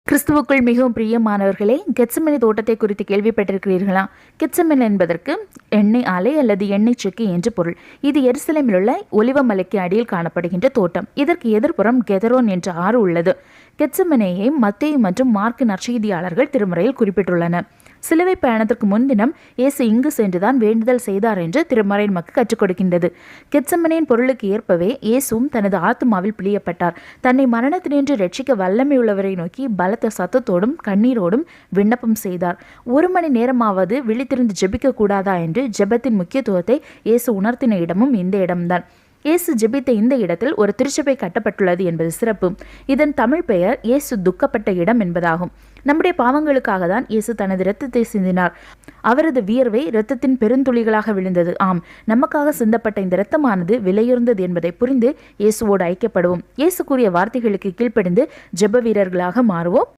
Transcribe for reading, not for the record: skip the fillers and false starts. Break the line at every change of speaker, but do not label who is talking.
கிறிஸ்துவுக்குள் மிகவும் பிரியமானவர்களே, கெத்செமனே தோட்டத்தை குறித்து கேள்விப்பட்டிருக்கிறீர்களா? கெத்செமனே என்பதற்கு எண்ணெய் ஆலை அல்லது எண்ணெய் செக்கு என்று பொருள். இது எருசலேமில் உள்ள ஒலிவ மலைக்கு அடியில் காணப்படுகின்ற தோட்டம். இதற்கு எதிர்ப்புறம் கெதரோன் என்ற ஆறு உள்ளது. கெத்செமனேயை மத்தேயு மற்றும் மார்க்கு நற்செய்தியாளர்கள் திருமறையில் குறிப்பிட்டுள்ளனர். சிலுவை பயணத்திற்கு முன்தினம் இயேசு இங்கு சென்றுதான் வேண்டுதல் செய்தார் என்று திருமறை நமக்கு கற்றுக் கொடுக்கின்றது. கெத்செமனேயின் பொருளுக்கு ஏற்பவே இயேசுவும் தனது ஆத்மாவில் பிழியப்பட்டார். தன்னை மரணத்தினின்று ரட்சிக்க வல்லமை உள்ளவரை நோக்கி பலத்த சத்தத்தோடும் கண்ணீரோடும் விண்ணப்பம் செய்தார். 1 மணி நேரமாவது விழித்திருந்து ஜெபிக்க கூடாதா என்று ஜெபத்தின் முக்கியத்துவத்தை இயேசு உணர்த்தின இடமும் இந்த இடம்தான். இயேசு ஜெபித்த இந்த இடத்தில் ஒரு திருச்சபை கட்டப்பட்டுள்ளது என்பது சிறப்பு. இதன் தமிழ் பெயர் இயேசு துக்கப்பட்ட இடம் என்பதாகும். நம்முடைய பாவங்களுக்காக தான் இயேசு தனது இரத்தத்தை சிந்தினார். அவரது வியர்வை இரத்தத்தின் பெருந்துளிகளாக விழுந்தது. ஆம், நமக்காக சிந்தப்பட்ட இந்த இரத்தமானது விலையுறந்தது என்பதை புரிந்து இயேசுவோடு ஐக்கியப்படுவோம். இயேசு கூறிய வார்த்தைகளுக்கு கீழ்ப்படிந்து ஜெப வீரர்களாக மாறுவோம்.